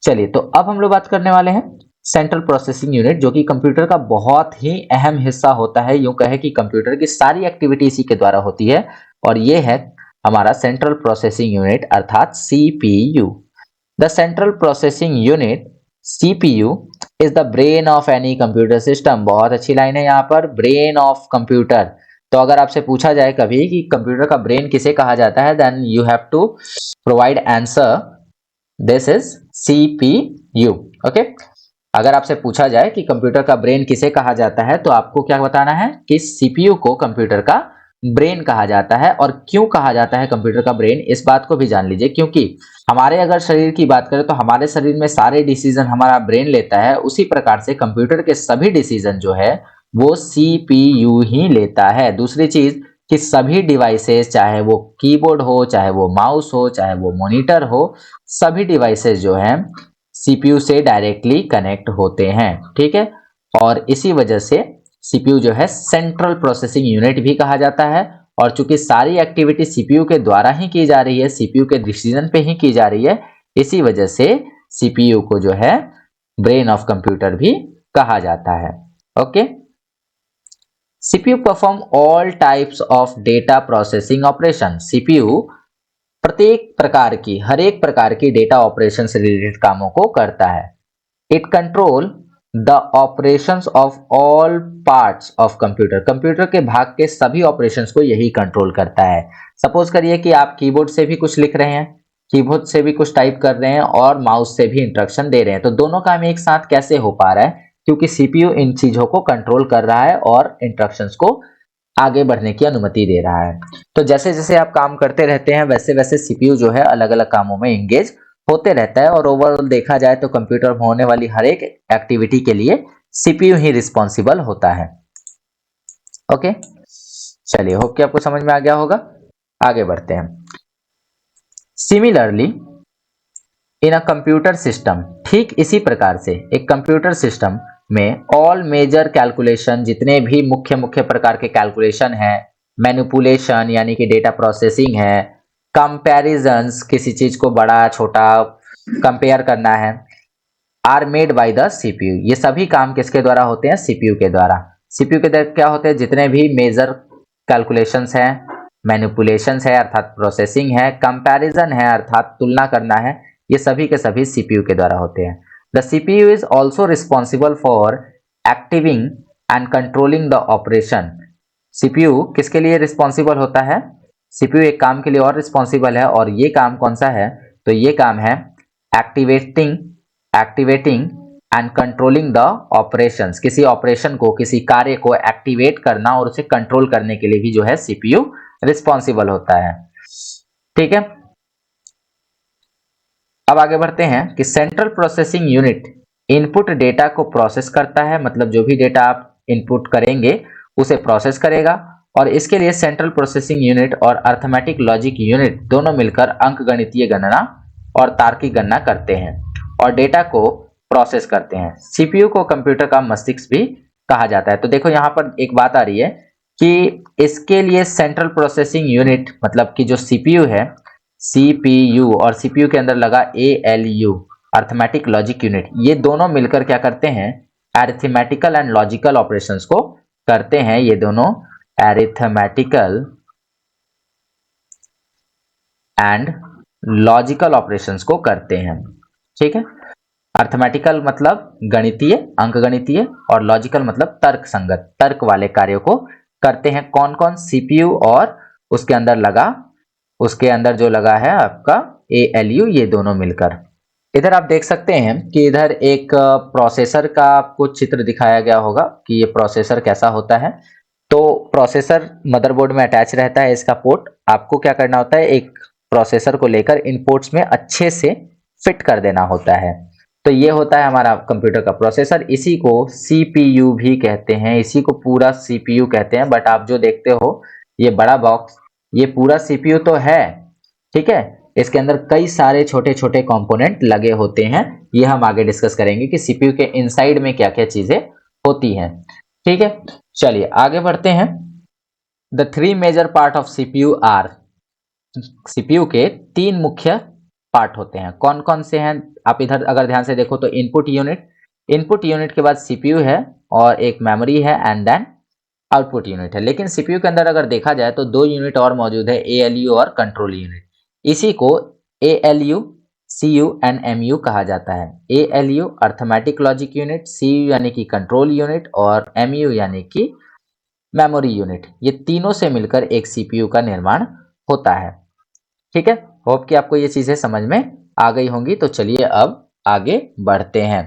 चलिए, तो अब हम लोग बात करने वाले हैं सेंट्रल प्रोसेसिंग यूनिट, जो कि कंप्यूटर का बहुत ही अहम हिस्सा होता है। यूं कहे कि कंप्यूटर की सारी एक्टिविटी इसी के द्वारा होती है, और ये है हमारा सेंट्रल प्रोसेसिंग यूनिट अर्थात CPU. The central processing unit CPU is the brain of any computer system. बहुत अच्छी लाइन है यहाँ पर, ब्रेन ऑफ कंप्यूटर। तो अगर आपसे पूछा जाए कभी कि कंप्यूटर का ब्रेन किसे कहा जाता है, then you have to provide answer, this is CPU. Okay, अगर आपसे पूछा जाए कि कंप्यूटर का ब्रेन किसे कहा जाता है, तो आपको क्या बताना है कि सीपीयू को कंप्यूटर का ब्रेन कहा जाता है। और क्यों कहा जाता है कंप्यूटर का ब्रेन, इस बात को भी जान लीजिए। क्योंकि हमारे अगर शरीर की बात करें तो हमारे शरीर में सारे डिसीजन हमारा ब्रेन लेता है, उसी प्रकार से कंप्यूटर के सभी डिसीजन जो है वो सीपीयू ही लेता है। दूसरी चीज कि सभी डिवाइसेस, चाहे वो कीबोर्ड हो, चाहे वो माउस हो, चाहे वो मॉनिटर हो, सभी डिवाइसेस जो हैं सीपीयू से डायरेक्टली कनेक्ट होते हैं। ठीक है, और इसी वजह से सीपीयू जो है सेंट्रल प्रोसेसिंग यूनिट भी कहा जाता है। और चूंकि सारी एक्टिविटी सीपीयू के द्वारा ही की जा रही है, सीपीयू के डिसीजन पे ही की जा रही है, इसी वजह से सीपीयू को जो है ब्रेन ऑफ कंप्यूटर भी कहा जाता है। Okay, CPU perform all types of data processing operation. CPU प्रत्येक प्रकार की, हर एक प्रकार की डेटा ऑपरेशन से रिलेटेड कामों को करता है। It control the operations of all parts of computer. Computer के भाग के सभी ऑपरेशंस को यही कंट्रोल करता है। सपोज करिए कि आप कीबोर्ड से भी कुछ लिख रहे हैं, कीबोर्ड से भी कुछ टाइप कर रहे हैं, और माउस से भी इंस्ट्रक्शन दे रहे हैं, तो दोनों काम एक साथ कैसे हो पा रहा है? क्योंकि सीपीयू इन चीजों को कंट्रोल कर रहा है और इंस्ट्रक्शंस को आगे बढ़ने की अनुमति दे रहा है। तो जैसे जैसे आप काम करते रहते हैं, वैसे वैसे सीपीयू जो है अलग अलग कामों में एंगेज होते रहता है। और ओवरऑल देखा जाए तो कंप्यूटर में होने वाली हर एक एक्टिविटी के लिए सीपीयू ही रिस्पॉन्सिबल होता है। ओके, चलिए, होप कि आपको समझ में आ गया होगा। आगे बढ़ते हैं। Similarly in a computer system, ठीक इसी प्रकार से एक कंप्यूटर सिस्टम में ऑल मेजर कैलकुलेशन, जितने भी मुख्य मुख्य प्रकार के कैलकुलेशन है, मैनिपुलेशन यानी कि डेटा प्रोसेसिंग है, कंपैरिजंस, किसी चीज को बड़ा छोटा कंपेयर करना है, are made by the CPU. ये सभी काम किसके द्वारा होते हैं? सीपीयू के द्वारा। सीपीयू के द्वारा क्या होते हैं? जितने भी मेजर कैलकुलेशंस हैं, मैनिपुलेशंस है अर्थात प्रोसेसिंग है, कंपैरिजन है अर्थात तुलना करना है, ये सभी के सभी सीपीयू के द्वारा होते हैं। The CPU is also responsible for activating and controlling the operation. CPU किसके लिए रिस्पॉन्सिबल होता है? सीपीयू एक काम के लिए और रिस्पॉन्सिबल है, और ये काम कौन सा है? तो ये काम है activating and controlling the operations. किसी ऑपरेशन को, किसी कार्य को एक्टिवेट करना और उसे कंट्रोल करने के लिए भी जो है सीपीयू रिस्पॉन्सिबल होता है। ठीक है, अब आगे बढ़ते हैं कि central processing unit input data को प्रोसेस करता है, मतलब जो भी डेटा आप इनपुट करेंगे उसे प्रोसेस करेगा। और इसके लिए सेंट्रल प्रोसेसिंग यूनिट और अर्थमेटिक लॉजिक यूनिट दोनों मिलकर अंकगणितीय गणना और तार्किक गणना करते हैं और डेटा को प्रोसेस करते हैं। सीपीयू को कंप्यूटर का मस्तिष्क भी कहा जाता है। तो देखो यहाँ पर एक बात आ रही है कि इसके लिए सेंट्रल प्रोसेसिंग यूनिट, मतलब कि जो सीपीयू है, सीपीयू और सीपीयू के अंदर लगा एएलयू, अर्थमेटिक लॉजिक यूनिट, ये दोनों मिलकर क्या करते हैं? अरिथमेटिकल एंड लॉजिकल ऑपरेशंस को करते हैं। ये दोनों अरिथमेटिकल एंड लॉजिकल ऑपरेशंस को करते हैं। ठीक है, अर्थमेटिकल मतलब गणितीय, अंकगणितीय, और लॉजिकल मतलब तर्क संगत, तर्क वाले कार्यों को करते हैं। कौन कौन? सीपीयू और उसके अंदर जो लगा है आपका एएलयू, ये दोनों मिलकर। इधर आप देख सकते हैं कि इधर एक प्रोसेसर का आपको चित्र दिखाया गया होगा कि ये प्रोसेसर कैसा होता है। तो प्रोसेसर मदरबोर्ड में अटैच रहता है, इसका पोर्ट। आपको क्या करना होता है? एक प्रोसेसर को लेकर इन पोर्ट्स में अच्छे से फिट कर देना होता है। तो ये होता है हमारा कंप्यूटर का प्रोसेसर। इसी को सीपीयू भी कहते हैं, इसी को पूरा सीपीयू कहते हैं। बट आप जो देखते हो ये बड़ा बॉक्स, ये पूरा सीपीयू तो है, ठीक है, इसके अंदर कई सारे छोटे छोटे कंपोनेंट लगे होते हैं। ये हम आगे डिस्कस करेंगे कि सीपीयू के इनसाइड में क्या क्या चीजें होती हैं। ठीक है, चलिए आगे बढ़ते हैं। The three major part of CPU are, CPU के तीन मुख्य पार्ट होते हैं। कौन कौन से हैं, आप इधर अगर ध्यान से देखो तो इनपुट यूनिट के बाद सीपीयू है और एक मेमोरी है एंड देन आउटपुट यूनिट है। लेकिन सीपीयू के अंदर अगर देखा जाए तो दो यूनिट और मौजूद है, एएलयू और कंट्रोल यूनिट। इसी को एएलयू, सीयू एंड एमयू कहा जाता है। ALU arithmetic logic unit, CU यानी कि कंट्रोल यूनिट और एमयू यानी कि मेमोरी यूनिट। ये तीनों से मिलकर एक सीपीयू का निर्माण होता है। ठीक है, होप कि आपको ये चीजें समझ में आ गई होंगी। तो चलिए अब आगे बढ़ते हैं।